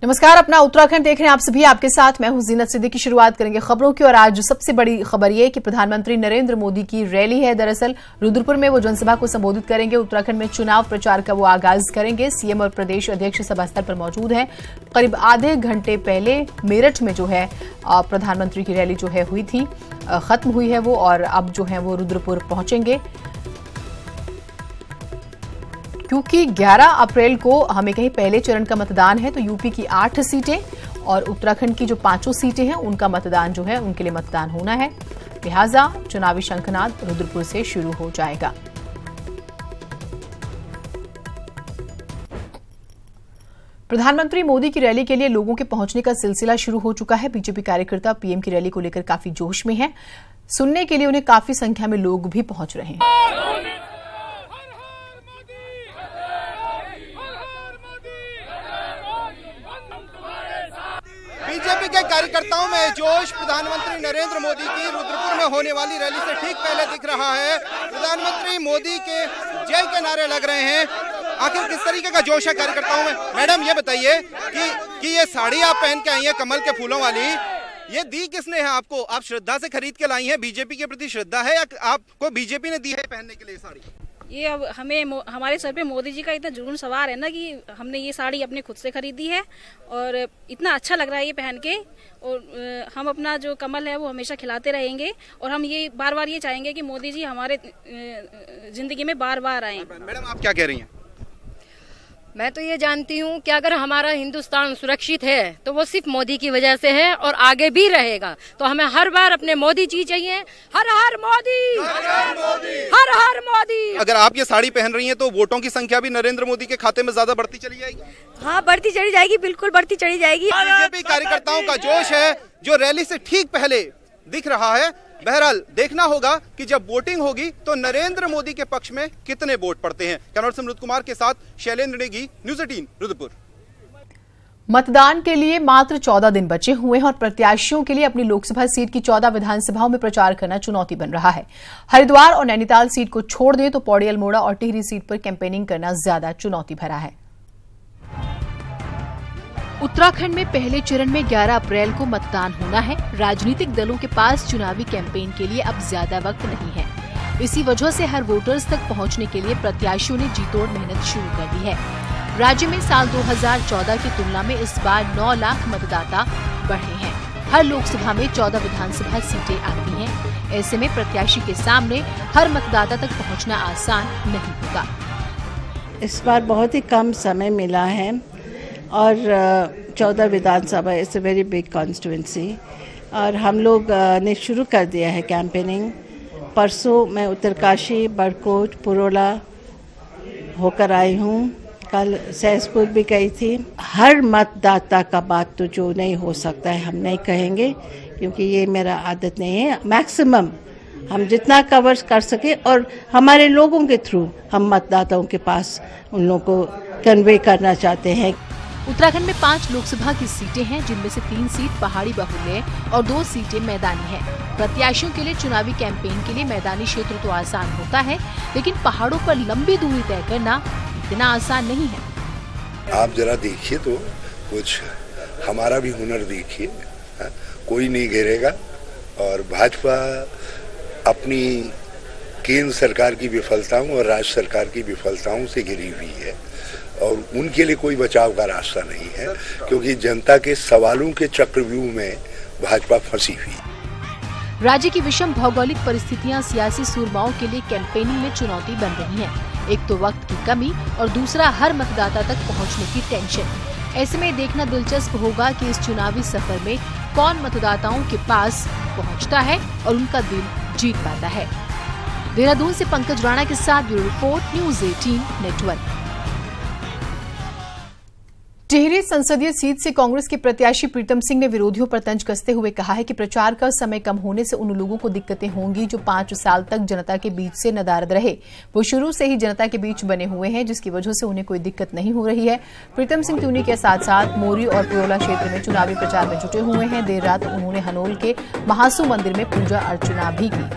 नमस्कार, अपना उत्तराखंड देख रहे हैं आप सभी। आपके साथ मैं हूं जीनत सिद्दीकी। शुरुआत करेंगे खबरों की और आज सबसे बड़ी खबर यह कि प्रधानमंत्री नरेंद्र मोदी की रैली है। दरअसल रुद्रपुर में वो जनसभा को संबोधित करेंगे। उत्तराखंड में चुनाव प्रचार का वो आगाज करेंगे। सीएम और प्रदेश अध्यक्ष सभा स्थल पर मौजूद हैं। करीब आधे घंटे पहले मेरठ में जो है प्रधानमंत्री की रैली जो है हुई थी, खत्म हुई है वो, और अब जो है वो रुद्रपुर पहुंचेंगे क्योंकि 11 अप्रैल को हमें कहीं पहले चरण का मतदान है। तो यूपी की 8 सीटें और उत्तराखंड की जो 5 सीटें हैं उनका मतदान जो है, उनके लिए मतदान होना है। लिहाजा चुनावी शंखनाद रुद्रपुर से शुरू हो जाएगा। प्रधानमंत्री मोदी की रैली के लिए लोगों के पहुंचने का सिलसिला शुरू हो चुका है। बीजेपी कार्यकर्ता पीएम की रैली को लेकर काफी जोश में हैं। सुनने के लिए उन्हें काफी संख्या में लोग भी पहुंच रहे हैं। बीजेपी के कार्यकर्ताओं में जोश प्रधानमंत्री नरेंद्र मोदी की रुद्रपुर में होने वाली रैली से ठीक पहले दिख रहा है। प्रधानमंत्री मोदी के जय के नारे लग रहे हैं। आखिर किस तरीके का जोश है कार्यकर्ताओं में? मैडम ये बताइए कि ये साड़ी आप पहन के आई हैं कमल के फूलों वाली, ये दी किसने है आपको? आप श्रद्धा से खरीद के लाई हैं? बीजेपी के प्रति श्रद्धा है या आपको बीजेपी ने दी है पहनने के लिए साड़ी? ये अब हमारे सर पे मोदी जी का इतना जुनून सवार है ना कि हमने ये साड़ी अपने खुद से खरीदी है और इतना अच्छा लग रहा है ये पहन के। और हम अपना जो कमल है वो हमेशा खिलाते रहेंगे और हम ये बार बार ये चाहेंगे कि मोदी जी हमारे जिंदगी में बार बार आए। मैडम आप क्या कह रही हैं? मैं तो ये जानती हूँ कि अगर हमारा हिंदुस्तान सुरक्षित है तो वो सिर्फ मोदी की वजह से है और आगे भी रहेगा। तो हमें हर बार अपने मोदी जी चाहिए। हर हर मोदी, हर हर मोदी। अगर आप ये साड़ी पहन रही हैं तो वोटों की संख्या भी नरेंद्र मोदी के खाते में ज्यादा बढ़ती चली जाएगी? हाँ, बढ़ती चली जाएगी, बिल्कुल बढ़ती चली जाएगी। बीजेपी कार्यकर्ताओं का जोश है जो रैली से ठीक पहले दिख रहा है। बहरहाल देखना होगा कि जब वोटिंग होगी तो नरेंद्र मोदी के पक्ष में कितने वोट पड़ते हैं। कैमरा पर्सन अमृत कुमार के साथ शैलेंद्र नेगी, न्यूज़ 18 रुद्रपुर। मतदान के लिए मात्र 14 दिन बचे हुए हैं और प्रत्याशियों के लिए अपनी लोकसभा सीट की 14 विधानसभाओं में प्रचार करना चुनौती बन रहा है। हरिद्वार और नैनीताल सीट को छोड़ दें तो पौड़ी, अल्मोड़ा और टिहरी सीट पर कैंपेनिंग करना ज्यादा चुनौती भरा है। उत्तराखंड में पहले चरण में 11 अप्रैल को मतदान होना है। राजनीतिक दलों के पास चुनावी कैंपेन के लिए अब ज्यादा वक्त नहीं है। इसी वजह से हर वोटर्स तक पहुंचने के लिए प्रत्याशियों ने जीतोड़ मेहनत शुरू कर दी है। राज्य में साल 2014 की तुलना में इस बार 9 लाख मतदाता बढ़े हैं। हर लोकसभा में 14 विधानसभा सीटें आती हैं। ऐसे में प्रत्याशी के सामने हर मतदाता तक पहुँचना आसान नहीं होगा। इस बार बहुत ही कम समय मिला है और 14 विधानसभा is a very big constituency और हम लोग ने शुरू कर दिया है कैंपेनिंग। परसों मैं उत्तरकाशी, बड़कोट, पुरोला होकर आई हूँ। कल सहसपुर भी गई थी। हर मतदाता का बात तो जो नहीं हो सकता है हम नहीं कहेंगे क्योंकि ये मेरा आदत नहीं है। मैक्सिमम हम जितना कवर कर सके और हमारे लोगों के थ्रू हम मतदाताओं के पास उन लोगों को कन्वे करना चाहते हैं। उत्तराखंड में 5 लोकसभा की सीटें हैं जिनमें से 3 सीट पहाड़ी बाहुल्य और 2 सीटें मैदानी हैं। प्रत्याशियों के लिए चुनावी कैंपेन के लिए मैदानी क्षेत्र तो आसान होता है, लेकिन पहाड़ों पर लंबी दूरी तय करना इतना आसान नहीं है। आप जरा देखिए तो कुछ हमारा भी हुनर देखिए। कोई नहीं घेरेगा और भाजपा अपनी केंद्र सरकार की विफलताओं और राज्य सरकार की विफलताओं से घिरी हुई है और उनके लिए कोई बचाव का रास्ता नहीं है क्योंकि जनता के सवालों के चक्रव्यूह में भाजपा फंसी हुई है। राज्य की विषम भौगोलिक परिस्थितियां सियासी सूरमाओं के लिए कैंपेनिंग में चुनौती बन रही हैं। एक तो वक्त की कमी और दूसरा हर मतदाता तक पहुंचने की टेंशन। ऐसे में देखना दिलचस्प होगा कि इस चुनावी सफर में कौन मतदाताओं के पास पहुंचता है और उनका दिल जीत पाता है। देहरादून से पंकज राणा के साथ bureau report, news 18 network. Tehri संसदीय सीट से कांग्रेस के प्रत्याशी प्रीतम सिंह ने विरोधियों पर तंज कसते हुए कहा है कि प्रचार का समय कम होने से उन लोगों को दिक्कतें होंगी जो 5 साल तक जनता के बीच से नदारद रहे। वो शुरू से ही जनता के बीच बने हुए हैं जिसकी वजह से उन्हें कोई दिक्कत नहीं हो रही है। प्रीतम सिंह त्यूनी के साथ साथ मोरी और पुरोला क्षेत्र में चुनावी प्रचार में जुटे हुए हैं। देर रात उन्होंने हनोल के महासू मंदिर में पूजा अर्चना भी की।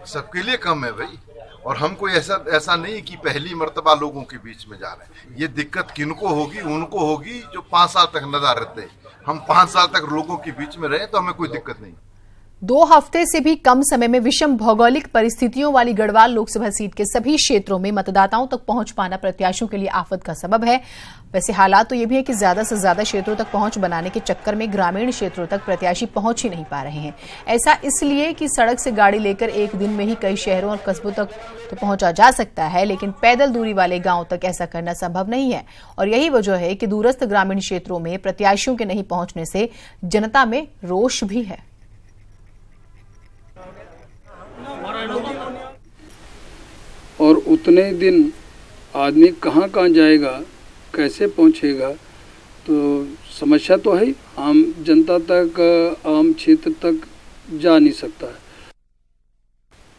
सबके लिए कम है भाई, और हमको ऐसा नहीं कि पहली मर्तबा लोगों के बीच में जा रहे हैं। ये दिक्कत किनको होगी? उनको होगी जो 5 साल तक नदारत रहे। हम 5 साल तक लोगों के बीच में रहे तो हमें कोई दिक्कत नहीं। 2 हफ्ते से भी कम समय में विषम भौगोलिक परिस्थितियों वाली गढ़वाल लोकसभा सीट के सभी क्षेत्रों में मतदाताओं तक पहुंच पाना प्रत्याशियों के लिए आफत का सबब है। वैसे हालात तो ये भी है कि ज्यादा से ज्यादा क्षेत्रों तक पहुंच बनाने के चक्कर में ग्रामीण क्षेत्रों तक प्रत्याशी पहुंच ही नहीं पा रहे हैं। ऐसा इसलिए कि सड़क से गाड़ी लेकर एक दिन में ही कई शहरों और कस्बों तक तो पहुंचा जा सकता है, लेकिन पैदल दूरी वाले गांवों तक ऐसा करना संभव नहीं है। और यही वजह है कि दूरस्थ ग्रामीण क्षेत्रों में प्रत्याशियों के नहीं पहुंचने से जनता में रोष भी है। और उतने दिन आदमी कहाँ जाएगा, कैसे पहुँचेगा, तो समस्या तो है। आम जनता तक, आम क्षेत्र तक जा नहीं सकता है।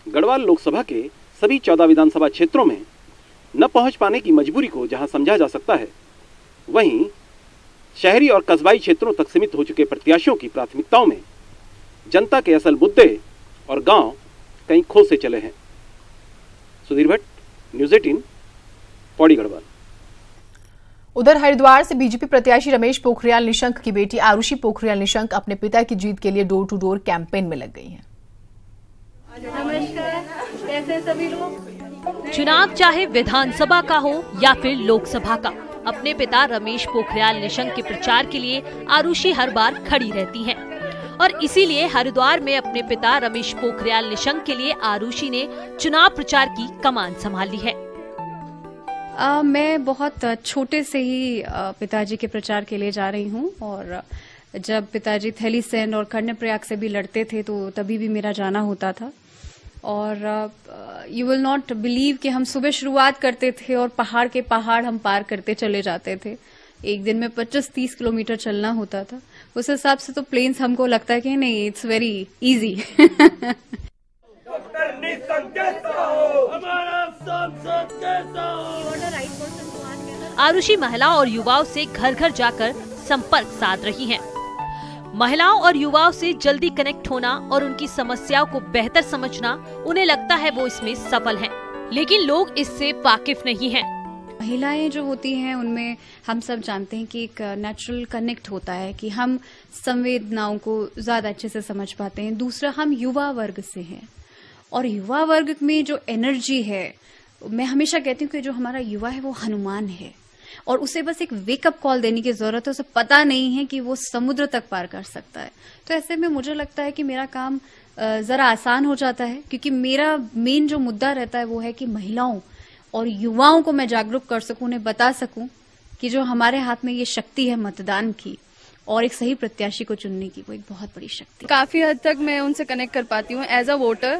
गढ़वाल लोकसभा के सभी 14 विधानसभा क्षेत्रों में न पहुंच पाने की मजबूरी को जहां समझा जा सकता है, वहीं शहरी और कस्बाई क्षेत्रों तक सीमित हो चुके प्रत्याशियों की प्राथमिकताओं में जनता के असल मुद्दे और गांव कहीं खो से चले हैं। सुधीर भट्ट, न्यूज़ 18, पौड़ी गढ़वाल। उधर हरिद्वार से बीजेपी प्रत्याशी रमेश पोखरियाल निशंक की बेटी आरुषि पोखरियाल निशंक अपने पिता की जीत के लिए डोर टू डोर कैंपेन में लग गई हैं। नमस्कार, कैसे सभी लोग? चुनाव चाहे विधानसभा का हो या फिर लोकसभा का, अपने पिता रमेश पोखरियाल निशंक के प्रचार के लिए आरुषि हर बार खड़ी रहती हैं। और इसीलिए हरिद्वार में अपने पिता रमेश पोखरियाल निशंक के लिए आरुषि ने चुनाव प्रचार की कमान संभाली है। मैं बहुत छोटे से ही पिताजी के प्रचार के लिए जा रही हूं, और जब पिताजी थैलीसैंड और कर्णप्रयाग से भी लड़ते थे तो तभी भी मेरा जाना होता था। और यू विल नॉट बिलीव कि हम सुबह शुरुआत करते थे और पहाड़ के पहाड़ हम पार करते चले जाते थे। एक दिन में 25-30 किलोमीटर चलना होता था। उस हिसाब से तो प्लेन्स हमको लगता है कि नहीं, इट्स वेरी इजी। आरुषि महिलाओं और युवाओं से घर घर जाकर संपर्क साध रही हैं। महिलाओं और युवाओं से जल्दी कनेक्ट होना और उनकी समस्याओं को बेहतर समझना, उन्हें लगता है वो इसमें सफल हैं, लेकिन लोग इससे वाकिफ नहीं हैं। महिलाएं जो होती हैं उनमें हम सब जानते हैं कि एक नेचुरल कनेक्ट होता है कि हम संवेदनाओं को ज्यादा अच्छे से समझ पाते हैं। दूसरा, हम युवा वर्ग से हैं, और युवा वर्ग में जो एनर्जी है, मैं हमेशा कहती हूँ कि जो हमारा युवा है वो हनुमान है, और उसे बस एक वेकअप कॉल देने की जरूरत है। उसे पता नहीं है कि वो समुद्र तक पार कर सकता है। तो ऐसे में मुझे लगता है कि मेरा काम जरा आसान हो जाता है, क्योंकि मेरा मेन जो मुद्दा रहता है वो है कि महिलाओं और युवाओं को मैं जागरूक कर सकूं, उन्हें बता सकूं कि जो हमारे हाथ में ये शक्ति है मतदान की और एक सही प्रत्याशी को चुनने की, वो एक बहुत बड़ी शक्ति। काफी हद तक मैं उनसे कनेक्ट कर पाती हूँ एज अ वोटर।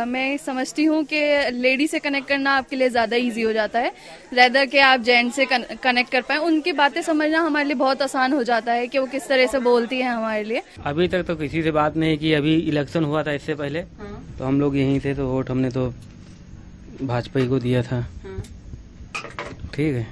मैं समझती हूँ कि लेडी से कनेक्ट करना आपके लिए ज्यादा इजी हो जाता है, रेदर कि आप जेंट से कनेक्ट कर पाए। उनकी बातें समझना हमारे लिए बहुत आसान हो जाता है कि वो किस तरह से बोलती है हमारे लिए। अभी तक तो किसी से बात नहीं की। अभी इलेक्शन हुआ था इससे पहले, तो हम लोग यहीं थे, तो वोट हमने तो भाजपा को दिया था। ठीक है,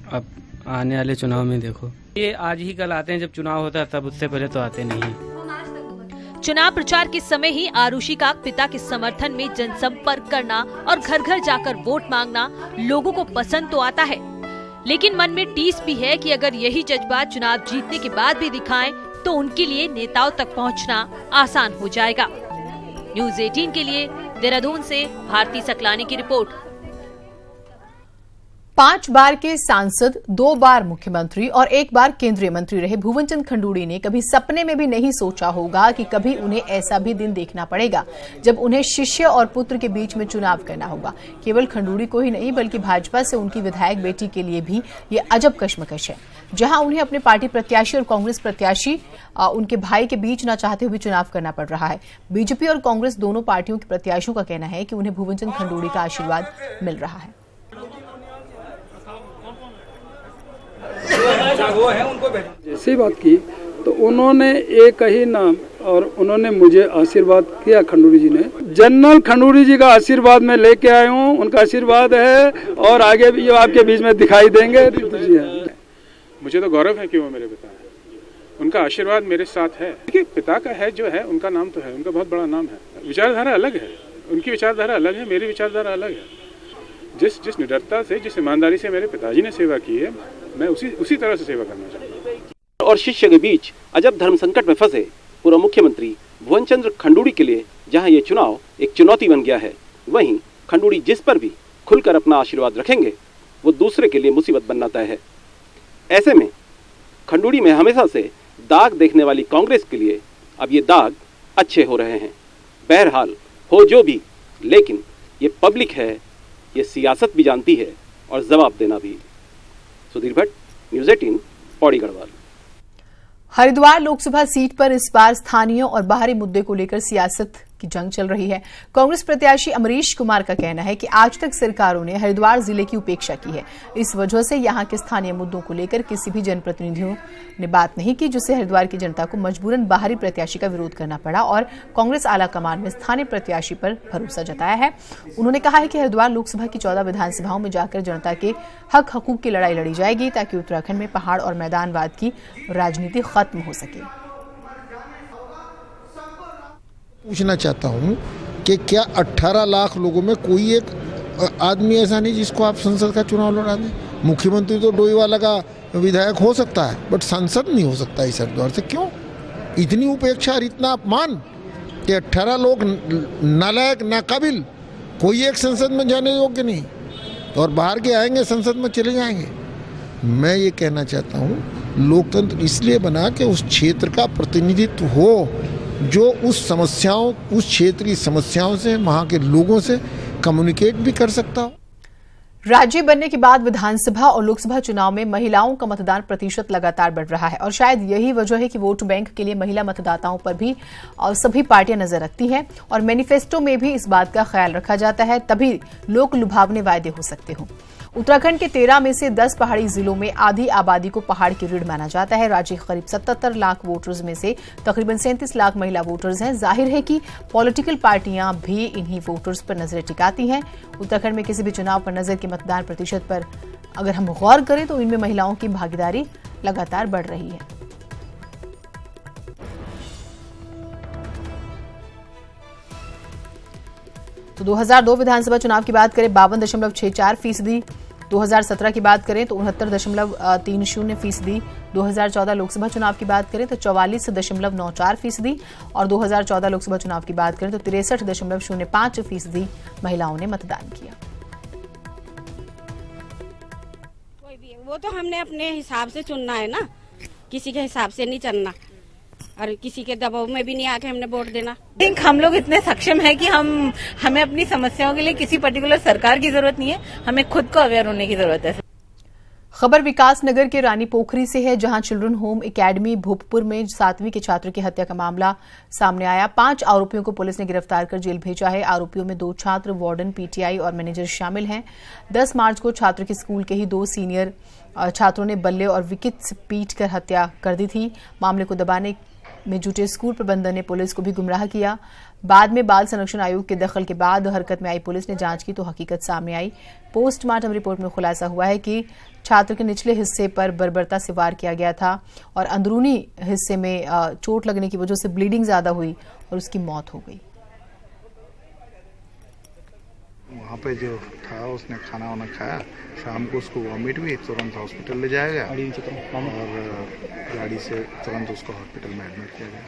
अब आने वाले चुनाव में देखो, ये आज ही कल आते हैं जब चुनाव होता है, तब उससे पहले तो आते नहीं। चुनाव प्रचार के समय ही आरुषि का पिता के समर्थन में जनसंपर्क करना और घर घर जाकर वोट मांगना लोगों को पसंद तो आता है, लेकिन मन में टीस भी है कि अगर यही जज्बा चुनाव जीतने के बाद भी दिखाएं तो उनके लिए नेताओं तक पहुंचना आसान हो जाएगा। न्यूज़ 18 के लिए देहरादून से भारती सकलानी की रिपोर्ट। 5 बार के सांसद, 2 बार मुख्यमंत्री और 1 बार केंद्रीय मंत्री रहे भुवन चंद खंडूड़ी ने कभी सपने में भी नहीं सोचा होगा कि कभी उन्हें ऐसा भी दिन देखना पड़ेगा जब उन्हें शिष्य और पुत्र के बीच में चुनाव करना होगा। केवल खंडूड़ी को ही नहीं बल्कि भाजपा से उनकी विधायक बेटी के लिए भी ये अजब कश्मकश है, जहां उन्हें अपने पार्टी प्रत्याशी और कांग्रेस प्रत्याशी उनके भाई के बीच न चाहते हुए चुनाव करना पड़ रहा है। बीजेपी और कांग्रेस दोनों पार्टियों के प्रत्याशियों का कहना है कि उन्हें भुवन चंद खंडूड़ी का आशीर्वाद मिल रहा है। जैसी बात की तो उन्होंने एक ही नाम और उन्होंने मुझे आशीर्वाद किया। खंडूड़ी जी ने, जनरल खंडूड़ी जी का आशीर्वाद मैं लेके आया हूँ। उनका आशीर्वाद है और आगे भी आपके बीच में दिखाई देंगे। मुझे तो गौरव है कि वो मेरे पिता है, उनका आशीर्वाद मेरे साथ है। देखिए, पिता का है जो है, उनका नाम तो है, उनका बहुत बड़ा नाम है। विचारधारा अलग है, उनकी विचारधारा अलग है, मेरी विचारधारा अलग है। जिस निडरता से, जिस ईमानदारी से मेरे पिताजी ने सेवा की है, मैं उसी तरह से सेवा करना चाहता हूँ। और शिष्य के बीच अजब धर्म संकट में फंसे पूर्व मुख्यमंत्री भुवन चंद्र खंडूड़ी के लिए जहां ये चुनाव एक चुनौती बन गया है, वहीं खंडूड़ी जिस पर भी खुलकर अपना आशीर्वाद रखेंगे वो दूसरे के लिए मुसीबत बनना तय है। ऐसे में खंडूड़ी में हमेशा से दाग देखने वाली कांग्रेस के लिए अब ये दाग अच्छे हो रहे हैं। बहरहाल हो जो भी, लेकिन ये पब्लिक है, ये सियासत भी जानती है और जवाब देना भी। सुधीर भट्ट, न्यूज़ 18, पौड़ी गढ़वाल। हरिद्वार लोकसभा सीट पर इस बार स्थानीय और बाहरी मुद्दे को लेकर सियासत की जंग चल रही है। कांग्रेस प्रत्याशी अमरीश कुमार का कहना है कि आज तक सरकारों ने हरिद्वार जिले की उपेक्षा की है। इस वजह से यहां के स्थानीय मुद्दों को लेकर किसी भी जनप्रतिनिधियों ने बात नहीं की, जिससे हरिद्वार की जनता को मजबूरन बाहरी प्रत्याशी का विरोध करना पड़ा और कांग्रेस आला कमान में स्थानीय प्रत्याशी पर भरोसा जताया है। उन्होंने कहा है कि हरिद्वार लोकसभा की 14 विधानसभाओं में जाकर जनता के हक हकूक की लड़ाई लड़ी जाएगी, ताकि उत्तराखंड में पहाड़ और मैदानवाद की राजनीति खत्म हो सके। पूछना चाहता हूं कि क्या 18 लाख लोगों में कोई एक आदमी ऐसा नहीं जिसको आप संसद का चुनाव लड़ा दें? मुख्यमंत्री तो डोईवाला का विधायक हो सकता है, बट सांसद नहीं हो सकता इस हरिद्वार से। क्यों इतनी उपेक्षा और इतना अपमान कि 18 लोग नालायक नाकाबिल, कोई एक संसद में जाने योग्य नहीं, और बाहर के आएंगे संसद में चले जाएंगे। मैं ये कहना चाहता हूँ लोकतंत्र इसलिए बना कि उस क्षेत्र का प्रतिनिधित्व हो जो उस समस्याओं, उस क्षेत्रीय समस्याओं से, वहां के लोगों से कम्युनिकेट भी कर सकता हो। राज्य बनने के बाद विधानसभा और लोकसभा चुनाव में महिलाओं का मतदान प्रतिशत लगातार बढ़ रहा है और शायद यही वजह है कि वोट बैंक के लिए महिला मतदाताओं पर भी और सभी पार्टियां नजर रखती हैं और मैनिफेस्टो में भी इस बात का ख्याल रखा जाता है, तभी लोक लुभावने वायदे हो सकते हो। उत्तराखंड के 13 में से 10 पहाड़ी जिलों में आधी आबादी को पहाड़ की रीढ़ माना जाता है। राज्य के करीब 77 लाख वोटर्स में से तकरीबन 37 लाख महिला वोटर्स हैं। जाहिर है कि पॉलिटिकल पार्टियां भी इन्हीं वोटर्स पर नजरें टिकाती हैं। उत्तराखंड में किसी भी चुनाव पर नजर के मतदान प्रतिशत पर अगर हम गौर करें तो इनमें महिलाओं की भागीदारी लगातार बढ़ रही है। तो 2002 विधानसभा चुनाव की बात करें 52.64%, 2017 की बात करें तो 69.30%, 2014 लोकसभा चुनाव की बात करें तो 44.94% और 2014 लोकसभा चुनाव की बात करें तो 63.05% महिलाओं ने मतदान किया। वो तो हमने अपने हिसाब से चुनना है ना, किसी के हिसाब से नहीं चलना और किसी के दबाव में भी नहीं आके हमने वोट देना। थिंक हम लोग इतने सक्षम हैं कि हमें अपनी समस्याओं के लिए किसी पर्टिकुलर सरकार की जरूरत नहीं है, हमें खुद को अवेयर होने की जरूरत है। खबर विकास नगर के रानी पोखरी से है, जहां चिल्ड्रन होम एकेडमी भूपपुर में 7वीं के छात्र की हत्या का मामला सामने आया। 5 आरोपियों को पुलिस ने गिरफ्तार कर जेल भेजा है। आरोपियों में 2 छात्र, वार्डन, पीटीआई और मैनेजर शामिल हैं। 10 मार्च को छात्र के स्कूल के ही 2 सीनियर छात्रों ने बल्ले और विकेट से पीटकर हत्या कर दी थी। मामले को दबाने में जुटे स्कूल प्रबंधन ने पुलिस को भी गुमराह किया। बाद में बाल संरक्षण आयोग के दखल के बाद हरकत में आई पुलिस ने जांच की तो हकीकत सामने आई। पोस्टमार्टम रिपोर्ट में खुलासा हुआ है कि छात्र के निचले हिस्से पर बर्बरता से वार किया गया था और अंदरूनी हिस्से में चोट लगने की वजह से ब्लीडिंग ज्यादा हुई और उसकी मौत हो गई। वहाँ पे जो था उसने खाना वाना खाया, शाम को उसको वॉमिट हुई, तुरंत हॉस्पिटल ले जाया गया और गाड़ी से तुरंत उसको हॉस्पिटल में एडमिट किया गया।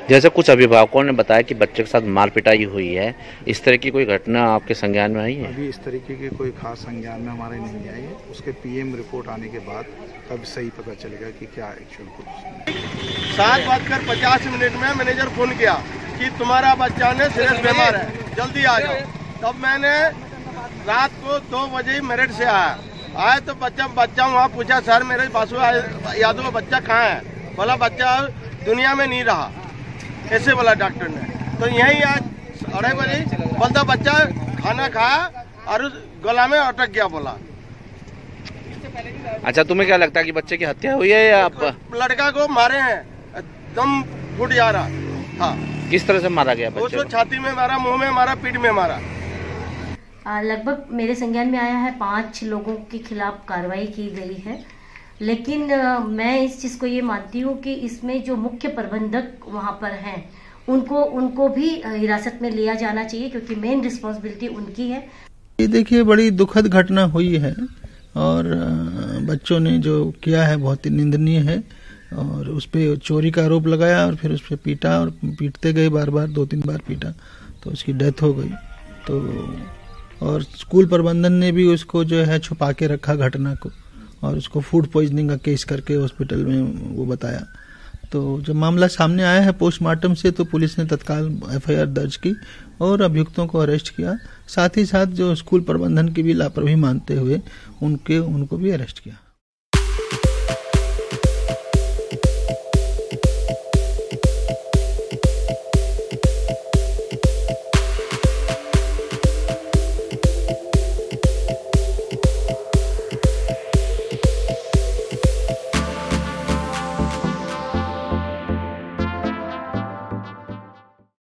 जैसे कुछ अभिभावकों ने बताया कि बच्चे के साथ मार पिटाई हुई है, इस तरह की कोई घटना आपके संज्ञान में आई है? अभी इस तरीके की कोई खास संज्ञान में हमारे नहीं आई है। उसके पीएम रिपोर्ट आने के बाद तब सही पता चलेगा कि क्या एक्शन हुआ। 7:50 में मैनेजर फोन किया कि तुम्हारा बच्चा ने सीरियस बीमार है, जल्दी आ जाओ। तब मैंने रात को 2 बजे मेरठ से आया तो बच्चा वहाँ पूछा, सर मेरे बासु यादव बच्चा कहाँ है? बोला बच्चा दुनिया में नहीं रहा, ऐसे बोला डॉक्टर ने। तो यही आज 2:30 बजे बोलता बच्चा खाना खाया और उस गला में अटक गया बोला। अच्छा, तुम्हें क्या लगता है कि बच्चे की हत्या हुई है या लड़का को मारे हैं, दम फूट जा रहा था। किस तरह से मारा गया बच्चे उसको? छाती में मारा, मुंह में मारा, पीठ में मारा। लगभग मेरे संज्ञान में आया है 5 लोगों के खिलाफ कार्रवाई की गई है, लेकिन मैं इस चीज़ को ये मानती हूँ कि इसमें जो मुख्य प्रबंधक वहाँ पर हैं उनको भी हिरासत में लिया जाना चाहिए, क्योंकि मेन रिस्पॉन्सिबिलिटी उनकी है। ये देखिए बड़ी दुखद घटना हुई है और बच्चों ने जो किया है बहुत ही निंदनीय है और उस पर चोरी का आरोप लगाया और फिर उस पर पीटा और पीटते गए बार 2-3 बार पीटा तो उसकी डेथ हो गई। तो और स्कूल प्रबंधन ने भी उसको जो है छुपा के रखा घटना को और उसको फूड पॉइजनिंग का केस करके हॉस्पिटल में वो बताया। तो जब मामला सामने आया है पोस्टमार्टम से तो पुलिस ने तत्काल एफआईआर दर्ज की और अभियुक्तों को अरेस्ट किया। साथ ही साथ जो स्कूल प्रबंधन की भी लापरवाही मानते हुए उनको भी अरेस्ट किया।